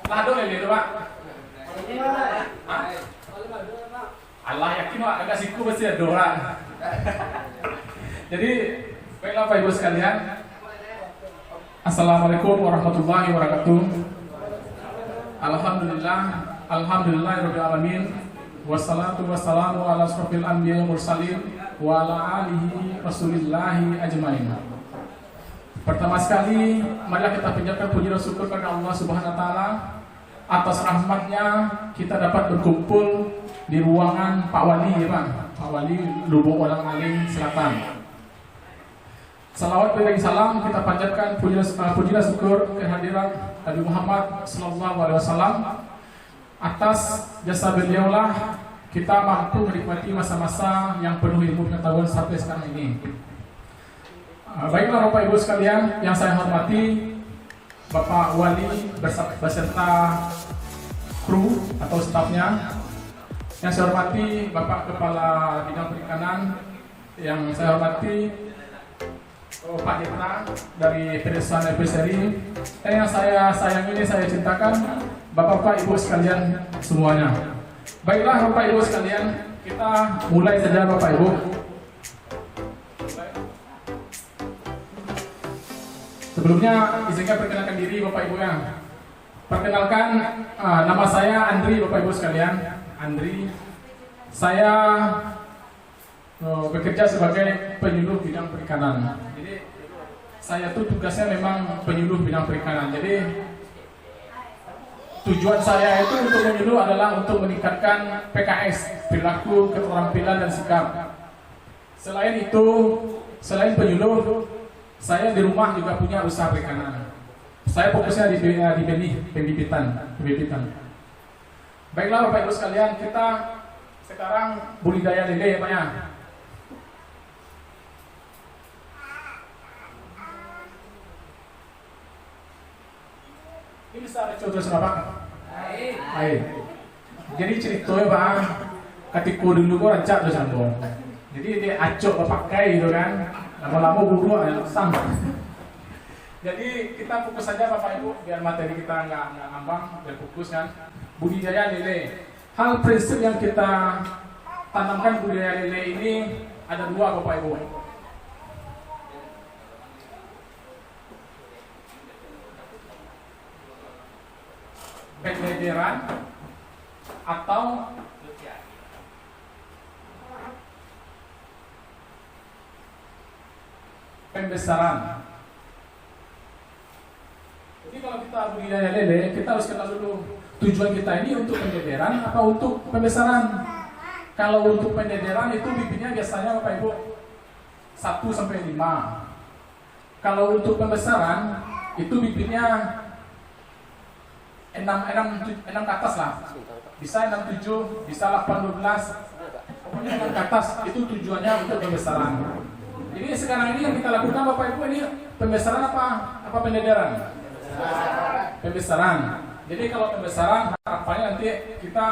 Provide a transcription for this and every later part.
Lado lele tu Pak. Allah yakin Pak, agak siku pasti ada orang. Jadi, baiklah Bapak Ibu sekalian. Assalamualaikum warahmatullahi wabarakatuh. Alhamdulillahirabbil alamin. Wassalatu wassalamu ala asrofil anbiya'i wal mursalin wa ala alihi rasulillahi ajmain. Pertama sekali, marilah kita panjatkan puji dan syukur kepada Allah Subhanahu wa taala atas rahmatnya kita dapat berkumpul di ruangan Pak Wali ya Pak. Pak Wali Lubuk Walang Aling Selatan. Salawat dan salam kita panjatkan puji dan syukur kehadiran Nabi Muhammad sallallahu alaihi wasallam. Atas jasa beliaulah kita mampu menikmati masa-masa yang penuh ilmu pengetahuan sampai sekarang ini. Baiklah Bapak Ibu sekalian, yang saya hormati Bapak Wali beserta kru atau stafnya. Yang saya hormati Bapak Kepala Bidang Perikanan. Yang saya hormati Pak Dita dari Pedesaan Episeri. Dan yang saya sayang ini, saya cintakan Bapak-Bapak Ibu sekalian semuanya. Baiklah Bapak Ibu sekalian, kita mulai saja Bapak Ibu. Sebelumnya izinkan perkenalkan diri Bapak Ibu ya. Perkenalkan, nama saya Andri Bapak Ibu sekalian. Andri, saya bekerja sebagai penyuluh bidang perikanan. Jadi saya tuh tugasnya memang penyuluh bidang perikanan. Jadi tujuan saya itu untuk menyuluh adalah untuk meningkatkan PKS, perilaku, keterampilan dan sikap. Selain itu, selain penyuluh, saya di rumah juga punya usaha perikanan. Saya fokusnya di benih, pembibitan. Baiklah Bapak Ibu sekalian, kita sekarang budidaya lele ya Pak ya. Ini bisa ada contoh Pak? Baik. Jadi ceritanya Pak, ketika dulu kok rancak tuh sambung. Jadi dia acok pakai gitu kan. Lama-lama buru sang. Jadi kita fokus saja Bapak Ibu biar materi kita nggak ngambang, biar fokus kan. Budidaya lele. Hal prinsip yang kita tanamkan budidaya lele ini ada dua Bapak Ibu. Pendederan atau pembesaran. Jadi kalau kita budidaya lele, kita harus kenal dulu tujuan kita ini untuk pendederan atau untuk pembesaran. Kalau untuk pendederan itu bibitnya biasanya Bapak Ibu 1-5. Kalau untuk pembesaran itu bibitnya 6 ke atas lah. Bisa 6-7, bisa 8-12. Pokoknya 6 ke atas itu tujuannya untuk pembesaran. Jadi sekarang ini yang kita lakukan Bapak Ibu ini pembesaran apa pendederan? Pembesaran. Jadi kalau pembesaran harapannya nanti kita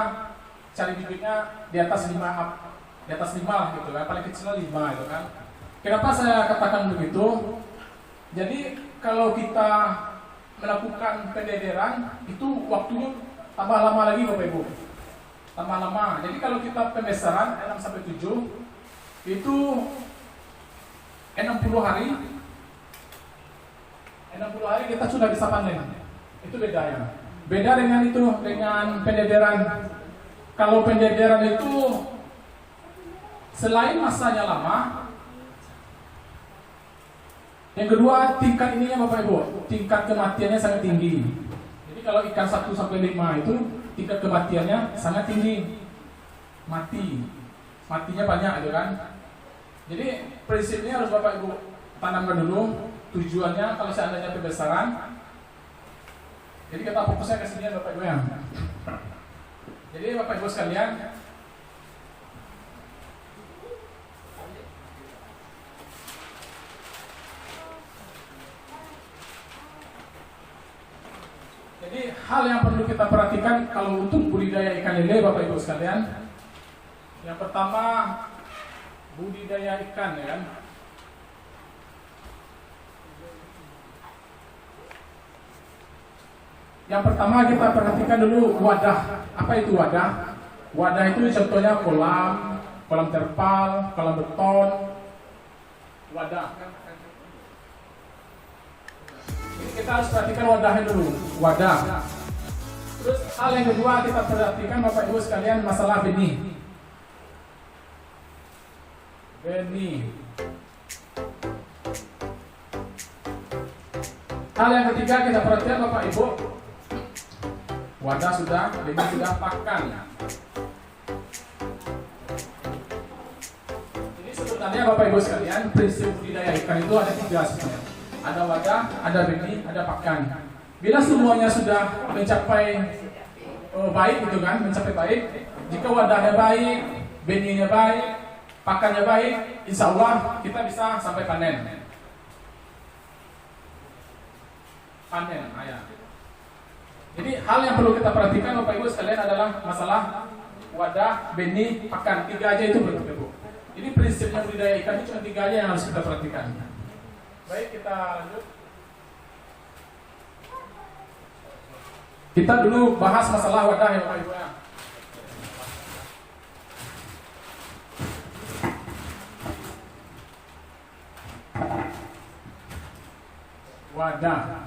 cari bibitnya di atas 5 lah gitu kan, paling kecil 5 gitu kan. Kenapa saya katakan begitu? Jadi kalau kita melakukan pendederan itu waktunya tambah lama lagi Bapak Ibu. Tambah lama. Jadi kalau kita pembesaran 6-7 itu 60 hari kita sudah bisa panen. Itu bedanya. Beda dengan pendederan. Kalau pendederan itu selain masanya lama, yang kedua tingkat ininya Bapak Ibu, tingkat kematiannya sangat tinggi. Jadi kalau ikan 1-5 itu tingkat kematiannya sangat tinggi. Matinya banyak gitu kan. Jadi prinsipnya harus Bapak Ibu tanamkan dulu. Tujuannya kalau seandainya pembesaran, jadi kita fokusnya ke sini Bapak Ibu ya. Jadi Bapak Ibu sekalian, jadi hal yang perlu kita perhatikan kalau untuk budidaya ikan lele Bapak Ibu sekalian, yang pertama budidaya ikan ya kan. Yang pertama kita perhatikan dulu wadah. Apa itu wadah? Wadah itu contohnya kolam terpal, kolam beton, wadah. Jadi kita harus perhatikan wadahnya dulu, wadah. Terus hal yang kedua kita perhatikan Bapak Ibu sekalian masalah benih. Hal yang ketiga kita perhatikan Bapak Ibu, wadah sudah, benih sudah, pakan. Jadi sebenarnya Bapak Ibu sekalian, prinsip budidaya ikan itu ada 3 sebenarnya. Ada wadah, ada benih, ada pakan. Bila semuanya sudah mencapai baik gitu kan, mencapai baik, jika wadahnya baik, benihnya baik, pakannya baik, insya Allah kita bisa sampai panen. Ayah. Jadi hal yang perlu kita perhatikan Bapak Ibu sekalian adalah masalah wadah, benih, pakan. 3 aja itu Bapak Ibu. Jadi prinsipnya budidaya ikan itu cuma 3 aja yang harus kita perhatikan. Baik, kita lanjut. Kita dulu bahas masalah wadah ya Bapak Ibu ya. Wadah.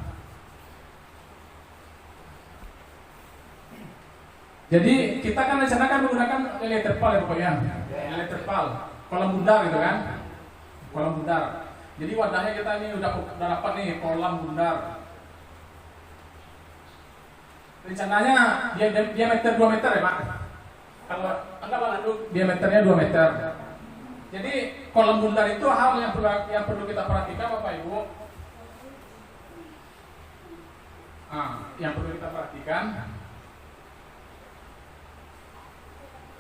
Jadi kita kan rencanakan menggunakan lele terpal ya Bapak ya. Lele terpal, kolam bundar gitu kan. Kolam bundar. Jadi wadahnya kita ini udah dapat nih kolam bundar. Rencananya diameter 2 meter ya Pak. Kalau anggaplah dulu diameternya 2 meter. Jadi kolam bundar itu hal yang perlu kita perhatikan Bapak Ibu. Yang perlu kita perhatikan,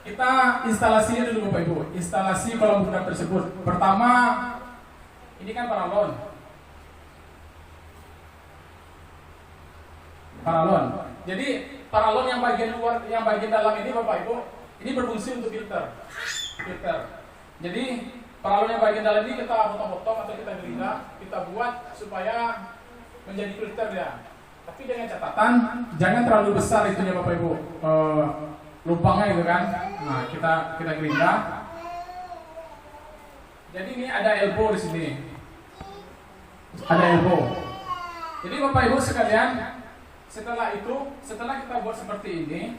kita instalasinya dulu Bapak Ibu. Instalasi kolam bundar tersebut. Pertama, ini kan paralon. Jadi paralon yang bagian luar, yang bagian dalam ini Bapak Ibu, ini berfungsi untuk filter. Jadi paralon yang bagian dalam ini kita potong-potong atau kita gerinda, kita buat supaya menjadi filter ya. Tapi dengan catatan jangan terlalu besar itunya Bapak Ibu, lubangnya gitu kan. Nah kita gerinda. Jadi ini ada elbow di sini, ada elbow. Jadi Bapak Ibu sekalian, setelah kita buat seperti ini,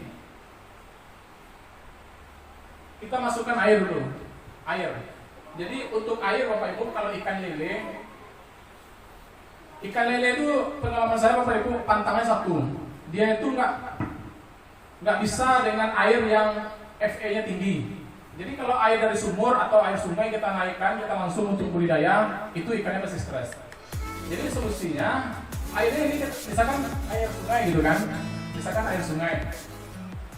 kita masukkan air dulu. Jadi untuk air Bapak Ibu, kalau ikan lele itu pengalaman saya Bapak Ibu, pantangnya satu. Dia itu nggak bisa dengan air yang FE-nya tinggi. Jadi kalau air dari sumur atau air sungai kita naikkan, kita langsung untuk budidaya, itu ikannya pasti stres. Jadi solusinya airnya ini misalkan air sungai gitu kan, misalkan air sungai.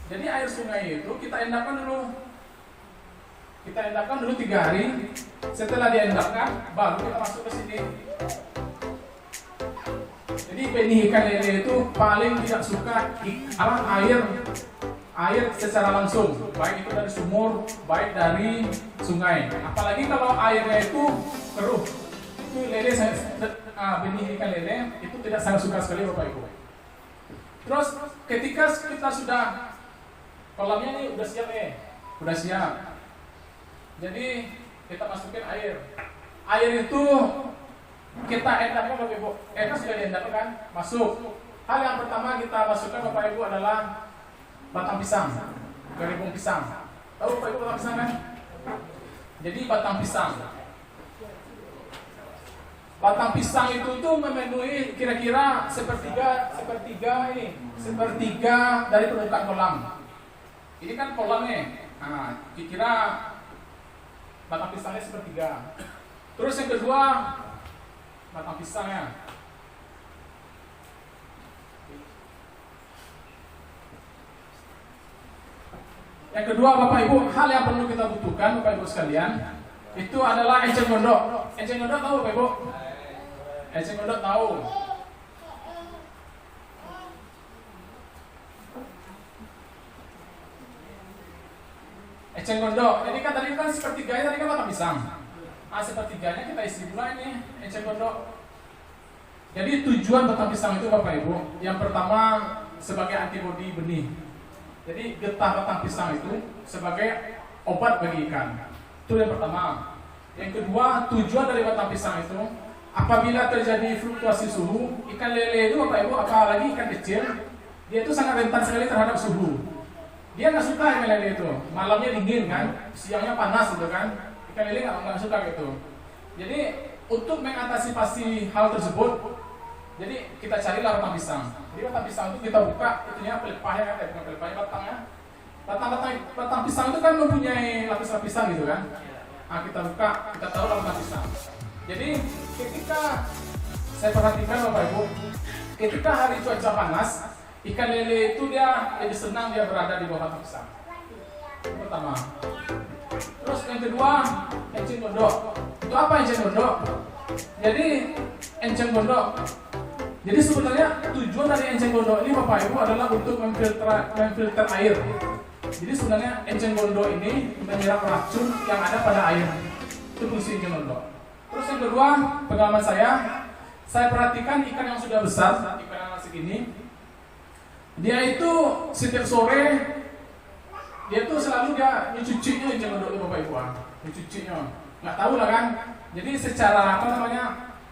Jadi air sungai itu kita endapkan dulu 3 hari. Setelah diendapkan, baru kita masuk ke sini. Jadi benih ikan lele itu paling tidak suka air secara langsung, baik itu dari sumur, baik dari sungai. Apalagi kalau airnya itu keruh, itu lele benih ikan lele itu tidak sangat suka sekali Bapak Ibu. Terus ketika kita sudah kolamnya ini udah siap. Jadi kita masukin air. Air itu kita endapkan Bapak Ibu. Airnya sudah diendapkan kan? Masuk. Hal yang pertama kita masukkan Bapak Ibu adalah batang pisang, geribung pisang. Tahu Bapak Ibu batang pisang kan? Jadi batang pisang. Batang pisang itu tuh memenuhi kira-kira sepertiga dari permukaan kolam. Ini kan kolamnya. Nah, kira-kira batang pisangnya sepertiga. Terus yang kedua, batang pisangnya. Yang kedua Bapak Ibu, hal yang perlu kita butuhkan Bapak Ibu sekalian, itu adalah enceng gondok. Enceng gondok tahu Bapak Ibu? Enceng gondok tahu. Enceng gondok. Jadi kan tadi kan sepertiganya tadi kan batang pisang. Sepertiganya kita isi pula ini enceng gondok. Jadi tujuan batang pisang itu Bapak Ibu, yang pertama sebagai antibodi benih. Jadi getah batang pisang itu sebagai obat bagi ikan. Itu yang pertama. Yang kedua, tujuan dari batang pisang itu apabila terjadi fluktuasi suhu, ikan lele itu Bapak Ibu, apalagi ikan kecil, dia itu sangat rentan sekali terhadap suhu. Dia nggak suka ikan lele itu, malamnya dingin kan, siangnya panas gitu kan. Ikan lele nggak suka gitu. Jadi untuk mengantisipasi hal tersebut, jadi kita carilah batang pisang. Jadi batang pisang itu kita buka, itunya pelepahnya kan, bukan pelepahnya, batangnya. Batang pisang itu kan mempunyai lapis-lapisan gitu kan. Nah, kita buka, kita taruh batang pisang. Jadi ketika saya perhatikan Bapak Ibu, ketika hari cuaca panas, ikan lele itu dia lebih senang dia berada di bawah batang pisang. Yang pertama. Terus yang kedua, enceng gondok. Itu apa enceng gondok? Jadi enceng gondok. Jadi sebenarnya tujuan dari enceng gondok ini Bapak Ibu adalah untuk memfilter air. Jadi sebenarnya enceng gondok ini menyerap racun yang ada pada air. Itu fungsi enceng gondok. Terus yang kedua, pengalaman saya perhatikan ikan yang sudah besar, ikan yang segini, dia itu setiap sore dia tuh selalu dia nyucinya enceng gondok itu Bapak Ibu, nyucinya. Nggak tahu lah kan. Jadi secara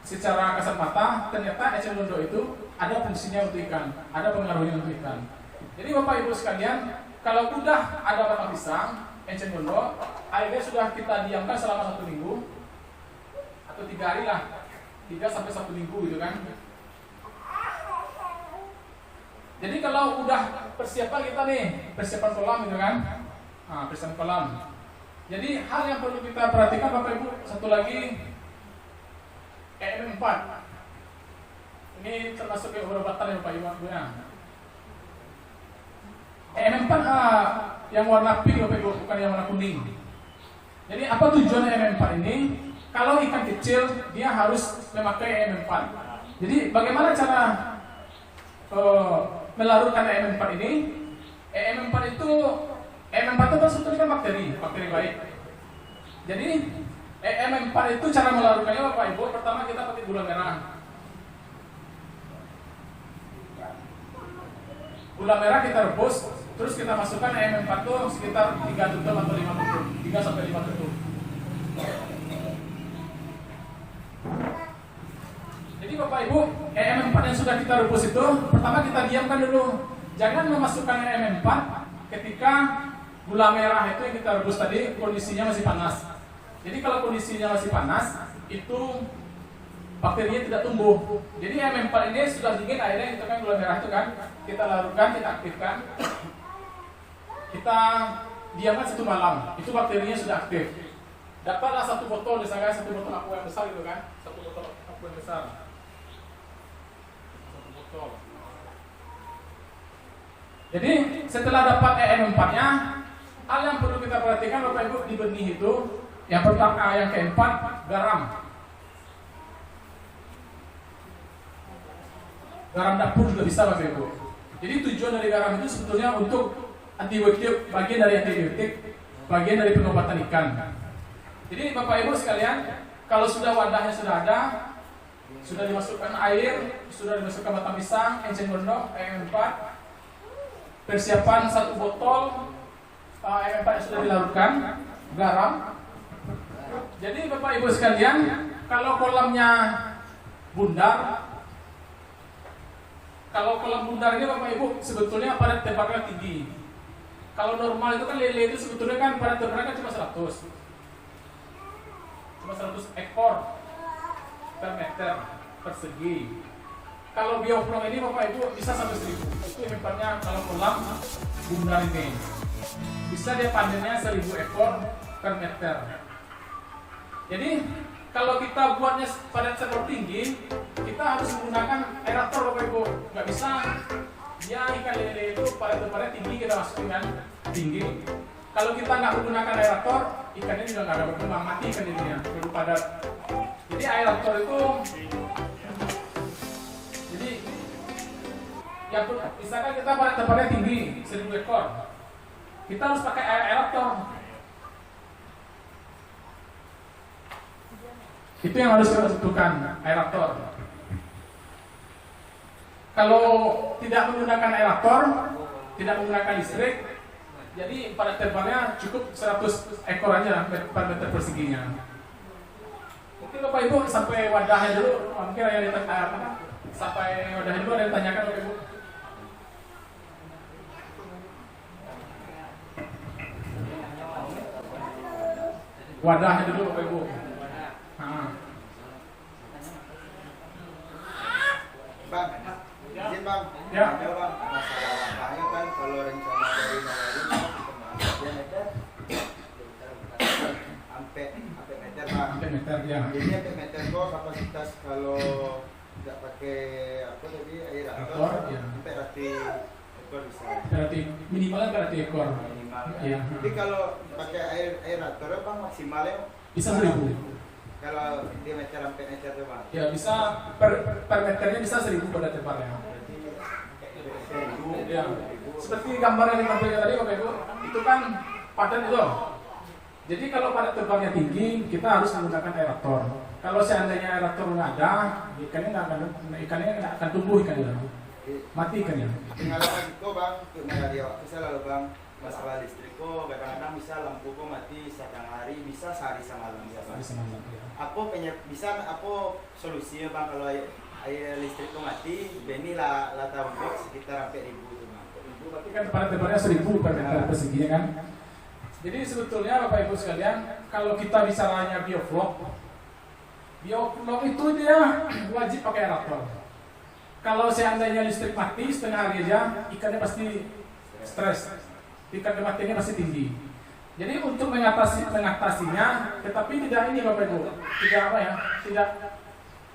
secara kasat mata ternyata enceng gondok itu ada fungsinya untuk ikan, ada pengaruhnya untuk ikan. Jadi Bapak Ibu sekalian, kalau udah ada batang pisang, enceng gondok, airnya sudah kita diamkan selama 1 minggu atau 3 hari lah, 3 sampai 1 minggu gitu kan. Jadi kalau udah persiapan kita nih, persiapan kolam gitu kan, persiapan kolam. Jadi hal yang perlu kita perhatikan Bapak Ibu, satu lagi EM4. Ini termasuk obat-obatan ya Bapak Ibu ya. EM4 yang warna pink Bapak Ibu, bukan yang warna kuning. Jadi apa tujuan EM4 ini? Kalau ikan kecil dia harus memakai EM4. Jadi bagaimana cara melarutkan EM4 ini? EM4 itu kan sebetulnya kan bakteri baik. Jadi EM4 itu cara melarutkannya Bapak Ibu, pertama kita pakai gula merah. Gula merah kita rebus, terus kita masukkan EM4 itu sekitar 3 tutup atau 5 tutup, 3 sampai 5 tutup. Jadi Bapak Ibu, EM4 yang sudah kita rebus itu, pertama kita diamkan dulu. Jangan memasukkan EM4 ketika gula merah itu yang kita rebus tadi kondisinya masih panas. Jadi kalau kondisinya masih panas, itu bakterinya tidak tumbuh. Jadi EM4 ini sudah dingin airnya, itu kan gula merah itu kan, kita larutkan, kita aktifkan, kita diamkan 1 malam, itu bakterinya sudah aktif. Dapatlah 1 botol, misalnya 1 botol aqua yang besar gitu kan, 1 botol aqua yang besar, 1 botol. Jadi setelah dapat EM4-nya, hal yang perlu kita perhatikan Bapak Ibu di benih itu, yang pertama, yang keempat, garam. Garam dapur juga bisa Bapak Ibu. Jadi tujuan dari garam itu sebetulnya untuk antibiotik, bagian dari antibiotik, bagian dari pengobatan ikan. Jadi Bapak Ibu sekalian, kalau sudah wadahnya sudah ada, sudah dimasukkan air, sudah dimasukkan batang pisang, enceng gondok, EM4, persiapan 1 botol EM4 yang sudah dilarutkan, garam. Jadi Bapak Ibu sekalian, kalau kolamnya bundar, kalau kolam bundar ini Bapak Ibu sebetulnya padat tebarnya tinggi. Kalau normal itu kan lele itu sebetulnya kan padat tebarnya kan cuma 100 ekor per meter persegi. Kalau bioflok ini Bapak Ibu bisa sampai 1000. Itu hebatnya kalau kolam bundar ini. Bisa dia panennya 1000 ekor per meter. Jadi kalau kita buatnya pada sektor tinggi, kita harus menggunakan aerator Bapak Ibu. Nggak bisa dia ikan lele itu pada tempatnya tinggi kita masukin kan tinggi. Kalau kita nggak menggunakan aerator, ikannya juga nggak ada berkembang, mati ikan lelenya perlu padat. Jadi aerator itu, jadi ya misalkan kita pada tempatnya tinggi 1000 ekor, kita harus pakai aerator. Itu yang harus kita tentukan, aerator. kalau tidak menggunakan aerator, tidak menggunakan listrik, jadi pada terbalnya cukup 100 ekor aja per meter perseginya. Mungkin Bapak Ibu sampai wadahnya dulu, mungkin ada yang ditanya, sampai wadahnya dulu ada yang ditanyakan Bapak Ibu. Wadahnya dulu Bapak Ibu. Bang, izin Bang. Ya. Ada Bang, masalah wadahnya kan kalau rencana dari Nawarin dia meter sampai meter Bang. Sampai meter ya. Jadi sampai meter kok kapasitas kalau tidak pakai apa tadi aerator Ya. sampai rati ekor bisa. Berarti minimalnya berarti ekor. Minimal. Iya. Jadi kalau pakai aerator Bang maksimalnya Bisa 1000. kalau diameter sampai meter tuh Bang. Ya bisa per meternya bisa 1000 pada terbalnya. Ya. Seperti gambar yang ditampilkan tadi Bapak Ibu, itu kan padan itu. Jadi kalau pada terbangnya tinggi, kita harus menggunakan aerator. Kalau seandainya aerator nggak ada, ikannya nggak akan tumbuh ikannya, mati ikannya. Pengalaman itu Bang, dia bisa lalu Bang, masalah listrik kok kadang-kadang bisa lampu kok mati setengah hari, bisa sehari semalam biasa. Bisa apa solusinya Bang kalau air listrik kok mati, ini lah tabung sekitar sampai 1000 tuh Bang. Berarti kan pada tebalnya 1000 per meter perseginya kan. Jadi sebetulnya Bapak Ibu sekalian, kalau kita bicaranya bioflok itu dia wajib pakai aerator. Kalau seandainya listrik mati setengah hari aja, ikannya pasti stres, tingkat kematiannya pasti tinggi. Jadi untuk mengatasinya, tetapi tidak ini Bapak Ibu,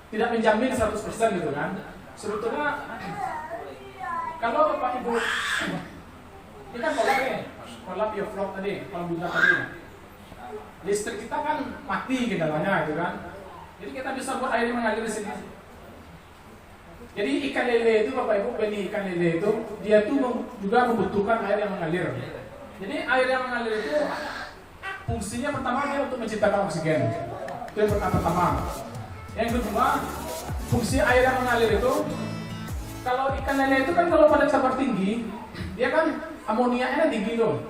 tidak menjamin 100% gitu kan. Sebetulnya kalau Bapak Ibu ini kan kolam bioflok tadi, kolam bunga tadi, listrik kita kan mati kendalanya gitu kan. Jadi kita bisa buat air mengalir di sini. Jadi ikan lele itu Bapak Ibu, benih ikan lele itu dia tuh juga membutuhkan air yang mengalir. Jadi air yang mengalir itu fungsinya pertama dia untuk menciptakan oksigen. Itu yang pertama. Yang kedua, fungsi air yang mengalir itu, kalau ikan lele itu kan kalau pada sabar tinggi, dia kan amoniaknya tinggi tuh.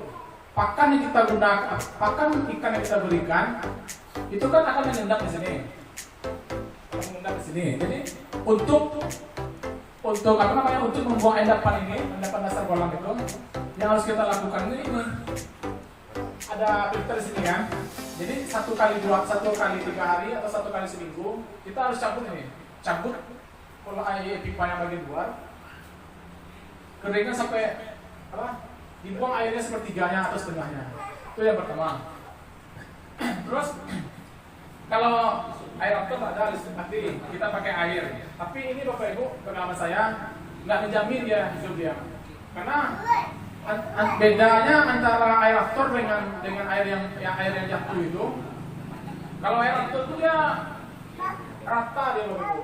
Pakan yang kita gunakan, pakan ikan yang kita berikan, itu kan akan mengendap di sini. Mengendap di sini. Jadi untuk membuang endapan dasar kolam itu, yang harus kita lakukan ini ada filter di sini kan. Jadi 1 kali 3 hari atau 1 kali seminggu kita harus cabut kalau air pipa yang bagian luar, keringkan sampai dibuang airnya sepertiganya atau setengahnya. Itu yang pertama. Terus kalau aerator ada listrik mati, kita pakai air. Tapi ini Bapak Ibu, pengalaman saya nggak menjamin dia hidup dia. Karena bedanya antara aerator dengan air yang jatuh itu. Kalau aerator itu dia rata dia Bapak Ibu.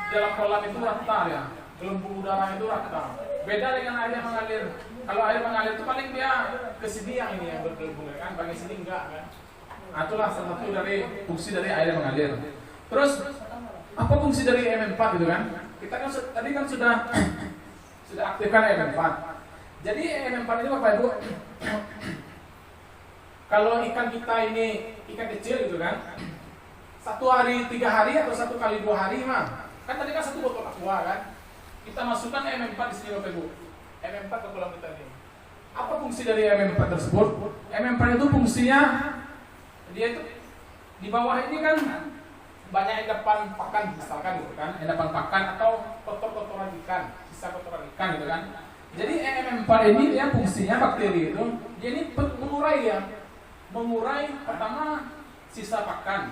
Dalam kolam itu rata ya. Gelembung udara itu rata. Beda dengan air yang mengalir. Kalau air mengalir itu paling dia ke sini yang bergelembung kan, bagian sini enggak kan. Nah, itulah salah satu dari fungsi dari air yang mengalir. Terus apa fungsi dari MM4 gitu kan? Kita kan tadi kan sudah aktifkan MM4. Jadi MM4 ini Bapak Ibu, kalau ikan kita ini ikan kecil gitu kan, 1 hari 3 hari atau 1 kali 2 hari mah, kan tadi kan 1 botol aqua kan, kita masukkan MM4 di sini Bapak Ibu, MM4 ke kolam kita ini. Apa fungsi dari MM4 tersebut? MM4 itu fungsinya dia itu di bawah ini kan banyak endapan pakan misalkan gitu kan, endapan pakan atau kotoran ikan, sisa kotoran ikan gitu kan. Jadi MM4 ini dia fungsinya bakteri itu, dia ini mengurai pertama sisa pakan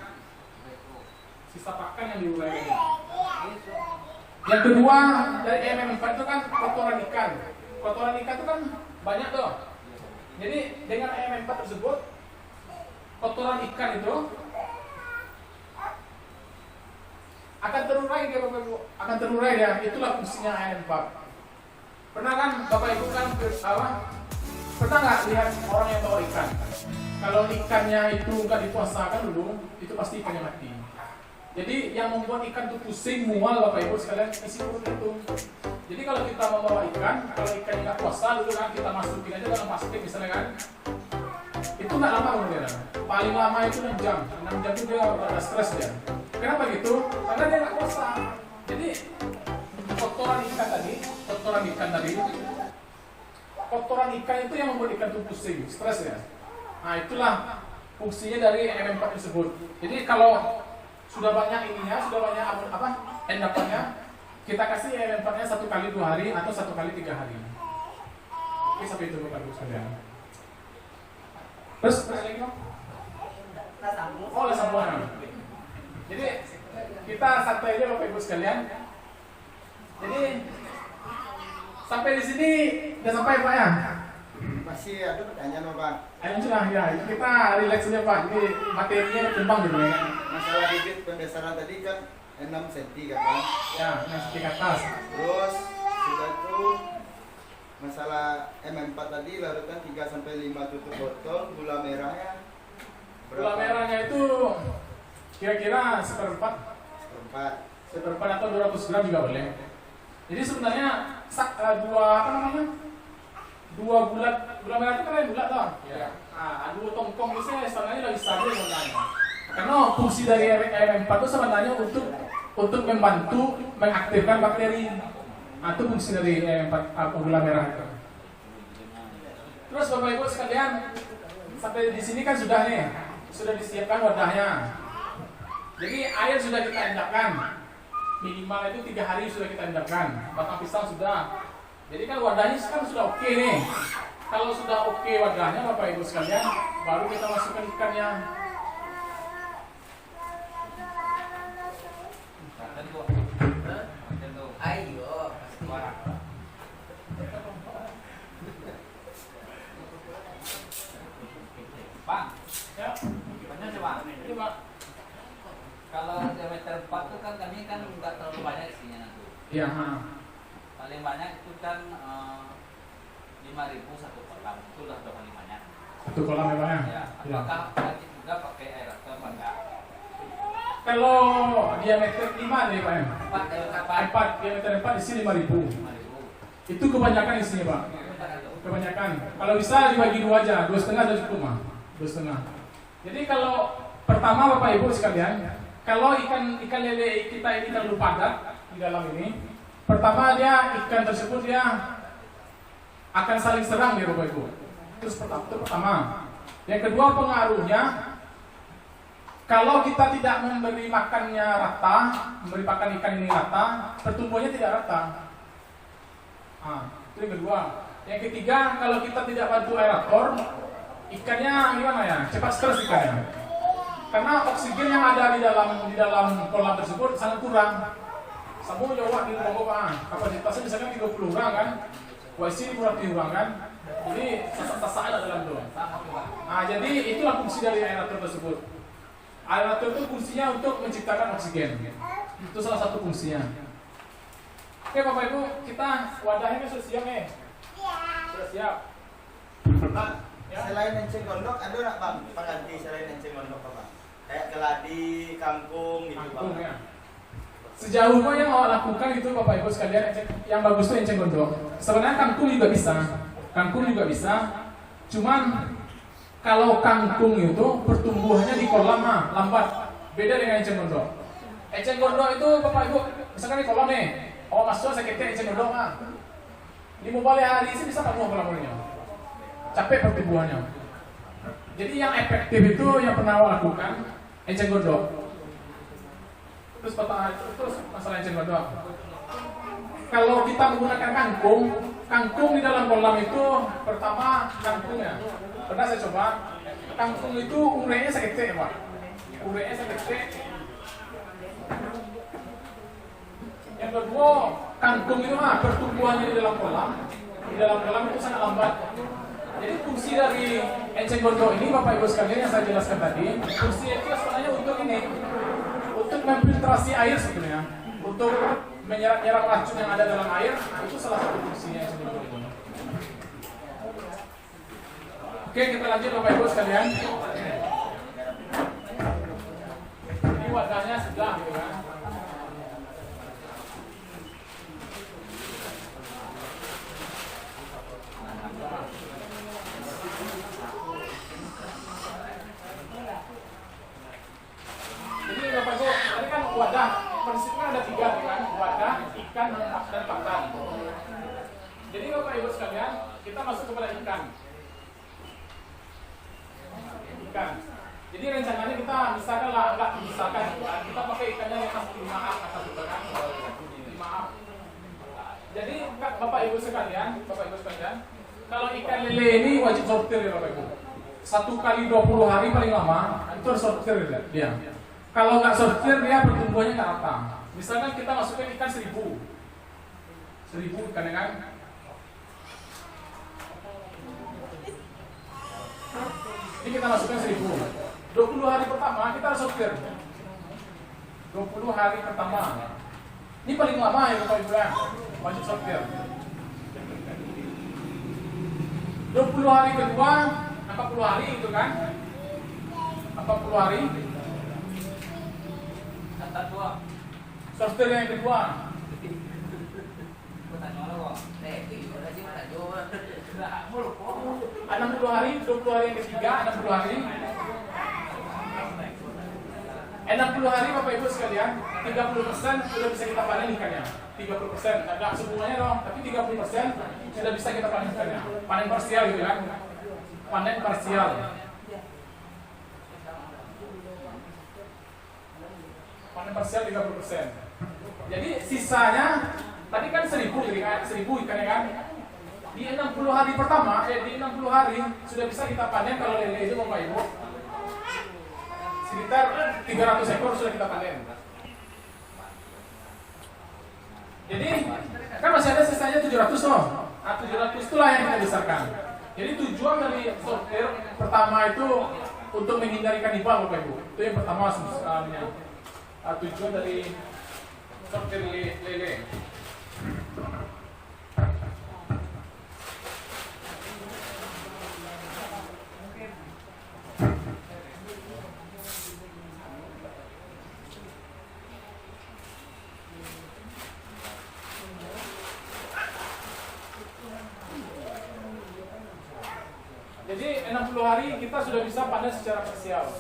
yang diurai ini. Yang kedua dari MM4 itu kan kotoran ikan itu kan banyak tuh. Jadi dengan MM4 tersebut kotoran ikan itu akan terurai ya, itulah fungsinya MM4. Pernah kan Bapak Ibu kan pernah nggak lihat orang yang bawa ikan? Kalau ikannya itu nggak dipuasakan dulu, itu pasti ikannya mati. Jadi yang membuat ikan itu pusing, mual Bapak Ibu sekalian isi perut itu. Jadi kalau kita membawa ikan, kalau ikannya nggak puasa dulu kan kita masukin aja dalam plastik misalnya kan, itu nggak lama kemudian. Paling lama itu 6 jam. 6 jam itu dia udah stres dia. Kenapa gitu? Karena dia nggak puasa. Jadi kotoran ikan itu yang membuat ikan itu pusing, stres ya. Nah itulah fungsinya dari MM4 tersebut. Jadi kalau sudah banyak ininya, sudah banyak endapannya, kita kasih MM4-nya 1 kali 2 hari atau 1 kali 3 hari. Oke, sampai itu Bapak Ibu sekalian. Terus lagi dong? Oh, sambuan. Jadi kita santai aja Bapak Ibu sekalian. Jadi sampai di sini udah sampai Pak ya? Masih ada pertanyaan Pak? Ayo sudah ya, kita relax aja Pak. Jadi materinya berkembang gitu ya. Masalah bibit pendasaran tadi kan 6 cm kan Pak? Ya, 6 cm ke atas. Terus sudah itu masalah MM4 tadi larutkan 3-5 tutup botol, gula merahnya berapa? Gula merahnya itu kira-kira seperempat atau 200 gram juga boleh. Jadi sebenarnya dua gula merah itu kan bulat toh. Ya. Nah, 2 tongkong itu sebenarnya lebih stabil sebenarnya. Karena fungsi dari MM4 itu sebenarnya untuk membantu mengaktifkan bakteri. Nah, itu fungsi dari MM4 gula merah itu. Terus Bapak Ibu sekalian, sampai di sini kan sudah disiapkan wadahnya. Jadi air sudah kita endapkan. Minimal itu 3 hari sudah kita endapkan. Batang pisang sudah. Jadi kan wadahnya kan sudah oke nih. Kalau sudah oke wadahnya Bapak Ibu sekalian, baru kita masukkan ikannya. Ayo, Pak, Ya, benar sih Pak. ini Pak. Kalau diameter 4 itu kan kami kan nggak terlalu banyak isinya nanti. Iya. Paling banyak itu kan 5.000 satu kolam, itu udah paling banyak. 1 kolam memang Ya, ya. apakah nanti juga pakai air atau apa enggak? Kalau diameter 5 nih Pak. Pak, apa? Diameter 4 isi 5.000. 5.000. Itu kebanyakan isinya Pak. Kebanyakan. Kalau bisa dibagi 2 aja, 2,5 udah cukup mah. 2,5. Jadi kalau pertama Bapak Ibu sekalian, kalau ikan lele kita ini terlalu padat di dalam ini, pertama ikan tersebut dia akan saling serang ya Bapak Ibu. Itu pertama. Yang kedua pengaruhnya, kalau kita tidak memberi makannya rata, memberi pakan ikan ini rata, pertumbuhannya tidak rata. Itu yang kedua. Yang ketiga, kalau kita tidak bantu aerator, ikannya gimana ya? Cepat stres ikannya. Karena oksigen yang ada di dalam kolam tersebut sangat kurang. Samu Jawa di rumah kapasitasnya misalkan 30 orang kan, WC kurang 30 orang kan, jadi sasak-sasak ada dalam itu. Nah, jadi itulah fungsi dari aerator tersebut. Aerator itu fungsinya untuk menciptakan oksigen. Itu salah satu fungsinya. Oke Bapak Ibu, kita wadahnya sudah siap nih. Sudah siap. Pak, Ya. selain enceng gondok ada nggak Bang pengganti selain enceng gondok Pak? Kayak keladi, kangkung gitu Kangkung Bang. ya. Sejauh mana yang mau lakukan itu Bapak Ibu sekalian, yang bagus itu enceng gondok. Sebenarnya kangkung juga bisa. Cuman kalau kangkung itu pertumbuhannya di kolam lambat. Beda dengan enceng gondok. Enceng gondok itu Bapak Ibu, misalkan di kolam nih, masuk sakitnya enceng gondok Ini mau balik hari ini bisa penuh kolamnya. Capek pertumbuhannya. Jadi yang efektif itu yang pernah lakukan enceng gondok. Terus masalah enceng gondok. Kalau kita menggunakan kangkung di dalam kolam itu pertama kangkungnya. Pernah saya coba, kangkung itu urenya sekecil Pak. Urenya sekecil. Yang kedua, kangkung itu pertumbuhannya di dalam kolam itu sangat lambat. Jadi fungsi dari enceng gondok ini Bapak Ibu sekalian yang saya jelaskan tadi, fungsi itu sebenarnya untuk memfiltrasi air sebenarnya, untuk menyerap racun yang ada dalam air, itu salah satu fungsinya enceng gondok itu. Oke, kita lanjut Bapak Ibu sekalian. Ini wadahnya sudah. masuk kepada ikan. Jadi rencananya kita misalkan kita pakai ikannya yang 5A kata kan. 5A. Jadi Bapak Ibu sekalian, kalau ikan lele ini wajib sortir ya Bapak Ibu. 1 kali 20 hari paling lama itu harus sortir dia. Kalau nggak sortir dia pertumbuhannya nggak rata. Misalkan kita masukkan ikan 1000 ikan ya kan. Ini kita masukkan 1000. 20 hari pertama kita harus sortir. 20 hari pertama. Ini paling lama ya Bapak Ibu ya. Wajib sortir. 20 hari kedua, 40 hari itu kan? 40 hari. Kata dua. Sortir yang kedua. 60 hari, 20 hari yang ketiga, 60 hari. 60 hari Bapak Ibu sekalian, 30% sudah bisa kita panen ikannya. 30%, enggak semuanya dong, tapi 30% sudah bisa kita panen ikannya. Panen parsial gitu kan. Panen parsial. Panen parsial 30%. Jadi sisanya tadi kan 1000 ikannya kan. Di 60 hari pertama, di 60 hari sudah bisa kita panen kalau lele itu Bapak Ibu. Sekitar 300 ekor sudah kita panen. Jadi kan masih ada sisanya 700 toh. 700 itulah yang kita besarkan. Jadi tujuan dari sortir pertama itu untuk menghindari kanibal Bapak Ibu. Itu yang pertama tujuan dari sortir lele. Jadi 60 hari kita sudah bisa panen secara parsial.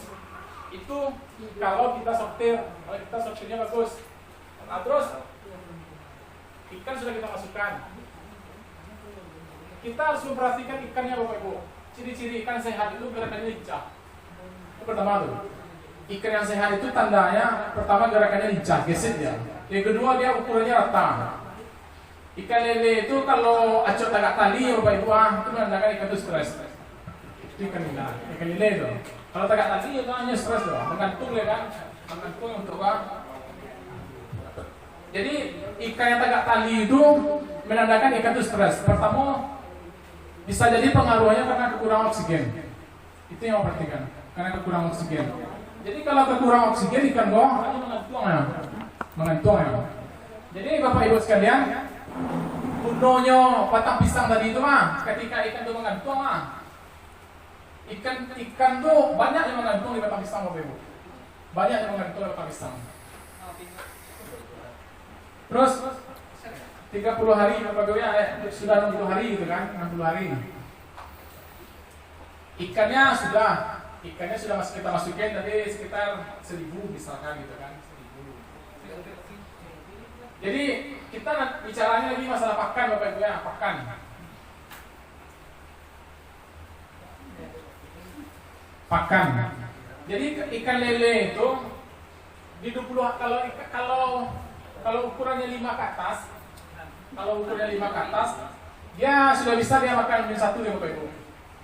Itu kalau kita sortirnya bagus. Nah terus ikan sudah kita masukkan. Kita harus memperhatikan ikannya Bapak Ibu. Ciri-ciri ikan sehat itu gerakannya lincah. Itu pertama tuh. Ikan yang sehat itu tandanya pertama gerakannya lincah, gesit ya. Yang kedua dia ukurannya rata. Ikan lele itu kalau acot agak tali Bapak Ibu itu menandakan ikan itu stres. Ikan lele itu. Kalau tegak tali itu hanya stres doh, menggantung ya kan, menggantung untuk apa? Jadi ikan yang tegak tali itu menandakan ikan itu stres. Pertama bisa jadi pengaruhnya karena kekurangan oksigen. Itu yang perhatikan, karena kekurangan oksigen. Jadi kalau kekurangan oksigen ikan hanya mengantung ya. Jadi Bapak Ibu sekalian, gunanya batang pisang tadi itu ketika ikan itu mengantung Ikan tuh banyak yang menggantung di batang pisang Bapak Ibu. Banyak yang menggantung di batang pisang. Terus 30 hari Bapak Ibu ya, sudah 60 hari gitu kan, 60 hari. Ikannya sudah kita masukin tadi sekitar 1000 misalkan gitu kan, 1000. Jadi kita bicaranya lagi masalah pakan Bapak Ibu ya, pakan. Jadi ikan lele itu di 20 kalau ukurannya 5 ke atas, dia sudah bisa dia makan min 1 ya Bapak Ibu.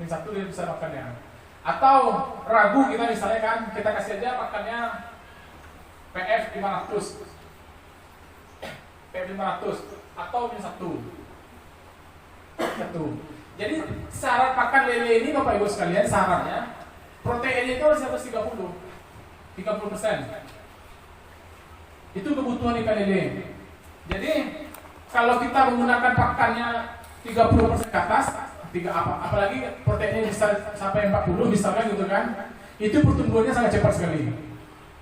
Min 1 dia bisa makannya. Atau ragu kita misalnya kan, kita kasih aja makannya PF 500 atau min 1. Jadi syarat pakan lele ini Bapak Ibu sekalian, syaratnya proteinnya itu harus 130%. Itu kebutuhan ikan lele. Jadi kalau kita menggunakan pakannya 30% ke atas, apalagi proteinnya bisa sampai 40 misalkan gitu kan, itu pertumbuhannya sangat cepat sekali.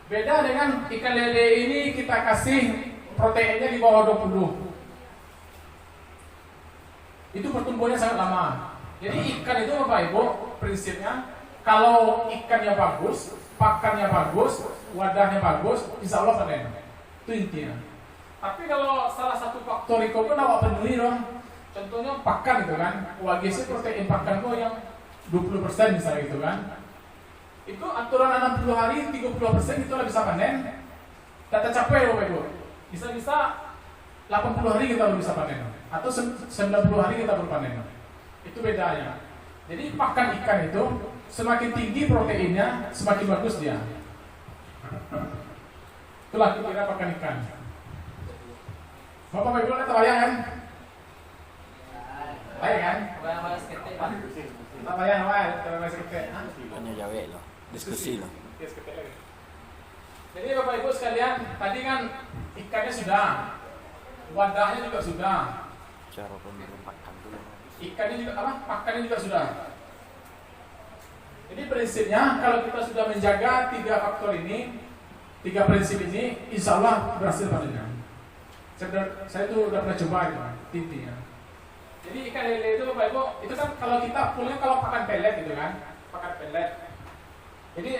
Beda dengan ikan lele ini kita kasih proteinnya di bawah 20. Itu pertumbuhannya sangat lama. Jadi ikan itu Bapak Ibu prinsipnya, kalau ikannya bagus, pakannya bagus, wadahnya bagus, insya Allah panen. Itu intinya. Tapi kalau salah satu faktor itu pun awak penuhi dong. Contohnya pakan gitu kan, UAGC protein pakan itu yang 20% misalnya gitu kan. Itu aturan 60 hari 30% itu lah bisa panen. Kita capai Bapak Ibu. Bisa-bisa 80 hari kita baru bisa panen atau 90 hari kita baru panen. Itu bedanya. Jadi pakan ikan itu semakin tinggi proteinnya, semakin bagus dia. Itulah kira pakan ikan. Bapak Ibu kita bayang kan? Bayang kan? Bayang seketik Pak. Kita bayang kita bayang seketik. Hanya jawab loh, diskusi loh. Jadi Bapak Ibu sekalian, tadi kan ikannya sudah, wadahnya juga sudah, Cara pemilihan pakan dulu. ikannya juga apa? Pakannya juga sudah. Jadi prinsipnya kalau kita sudah menjaga 3 faktor ini, 3 prinsip ini, insya Allah berhasil panennya. Saya tuh udah pernah coba itu, intinya. Jadi ikan lele itu Bapak Ibu, itu kan kalau kita punya kalau pakan pelet gitu kan, pakan pelet. Jadi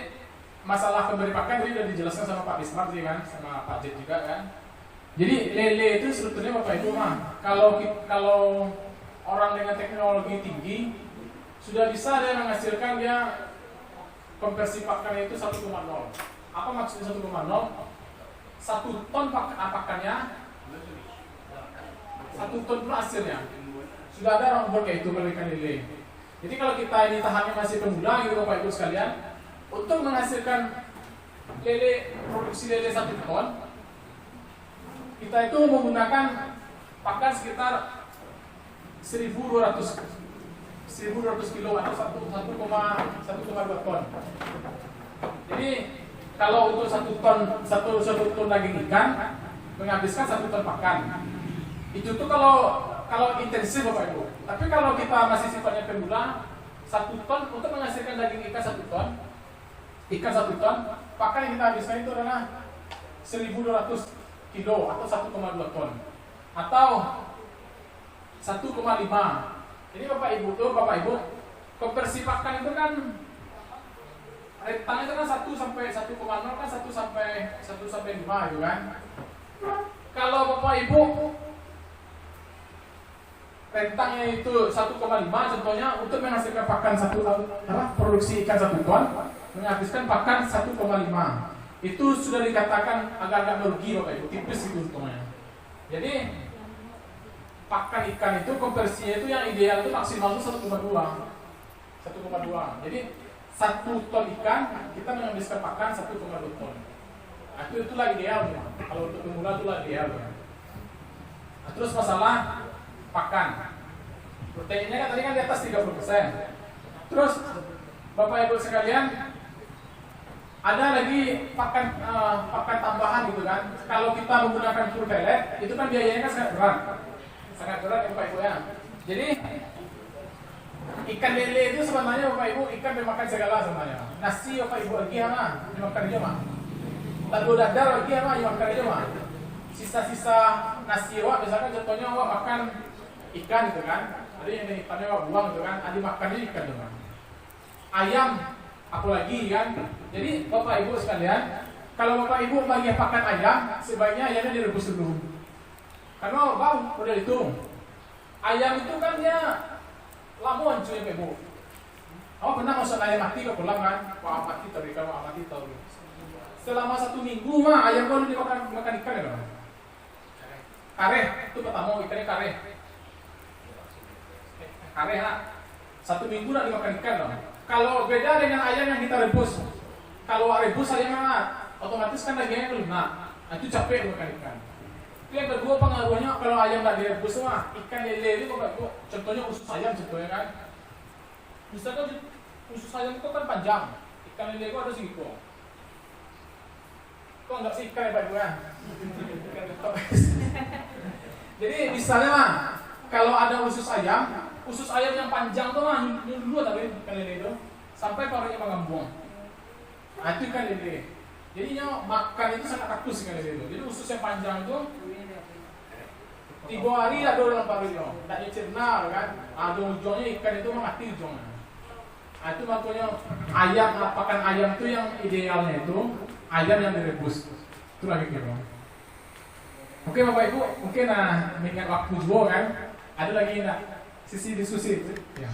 masalah pemberi pakan tadi sudah dijelaskan sama Pak Bismar sih kan, sama Pak Jet juga kan. Jadi lele itu sebetulnya Bapak Ibu mah, kalau orang dengan teknologi tinggi sudah bisa dia menghasilkan dia konversi pakannya itu 1,0. Apa maksudnya 1,0? 1 ton pakannya 1 ton pula hasilnya. Sudah ada orang buat kayak itu kalau ikan lele. Jadi kalau kita ini tahannya masih pemula gitu Bapak Ibu sekalian, untuk menghasilkan lele, produksi lele 1 ton, kita itu menggunakan pakan sekitar 1.200 kilo atau 1,2 ton. Jadi kalau untuk 1 ton daging ikan menghabiskan 1 ton pakan. Itu tuh kalau intensif Bapak Ibu. Tapi kalau kita masih sifatnya pemula, 1 ton untuk menghasilkan daging ikan 1 ton, pakan yang kita habiskan itu adalah 1.200 kilo atau 1,2 ton atau 1,5. Jadi Bapak Ibu, konversi pakan itu kan rentangnya itu kan 1 sampai 1,0 kan 1 sampai 5 gitu kan. Kalau Bapak Ibu rentangnya itu 1,5 contohnya untuk menghasilkan pakan produksi ikan 1 ton menghabiskan pakan 1,5. Itu sudah dikatakan agak-agak merugi Bapak Ibu, tipis itu untungnya. Jadi pakan ikan itu konversinya itu yang ideal itu maksimal itu 1,2. Jadi 1 ton ikan kita menghabiskan pakan 1,2 ton. Nah, itulah ideal ya. Kalau untuk pemula itulah ideal ya. Nah, terus masalah pakan. Proteinnya kan tadi kan di atas 30%. Terus Bapak Ibu sekalian, ada lagi pakan tambahan gitu kan. Kalau kita menggunakan full pellet, itu kan biayanya kan sangat berat ya Bapak Ibu ya. Jadi ikan lele itu sebenarnya Bapak Ibu ikan memakan segala sebenarnya. Nasi Bapak Ibu lagi mah dimakan aja mah. Lalu dadar lagi mah dimakan aja mah. Sisa-sisa nasi misalkan contohnya makan ikan gitu kan. Jadi yang ikannya buang gitu kan, ada makannya ikan gitu kan. Ayam apalagi kan. Jadi Bapak Ibu sekalian, kalau Bapak Ibu bagi pakan ayam, sebaiknya ayamnya direbus dulu. Karena bau udah itu. Ayam itu kan dia lamuan cuy Ibu. Oh pernah masuk ayam mati ke pulang kan? Wah mati tadi kan mati tahu. Selama 1 minggu mah ayam baru dimakan ikan ya kan? Kareh itu pertama ikannya kareh. Kareh lah. 1 minggu nak dimakan ikan loh. Kalau beda dengan ayam yang kita rebus. Kalau rebus ayamnya otomatis kan dagingnya lunak. Nah, itu capek makan ikan. Itu yang kedua pengaruhnya kalau ayam nggak direbus mah ikan lele itu Bapak Ibu. Contohnya usus ayam contohnya kan. Misalkan usus ayam itu kan panjang. Ikan lele itu ada segitu. Kok nggak sih ikan ya Bapak Ibu ya? Jadi misalnya mah kalau ada usus ayam yang panjang tuh mah dulu tapi ikan lele itu sampai paruhnya mengambung. Nah itu ikan lele. Jadinya makan itu sangat rakus ikan lele itu. Jadi usus yang panjang itu 3 hari ada dalam paruhnya. Tak dicerna kan. Ada ujungnya ikan itu mati ujungnya. Nah itu makanya pakan ayam itu yang idealnya itu ayam yang direbus. Itu lagi kira. Oke Bapak Ibu, mungkin mengingat waktu juga kan. Ada lagi nak sisi diskusi? Ya.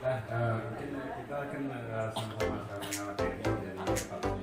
Mungkin kita akan sama-sama mengamati dari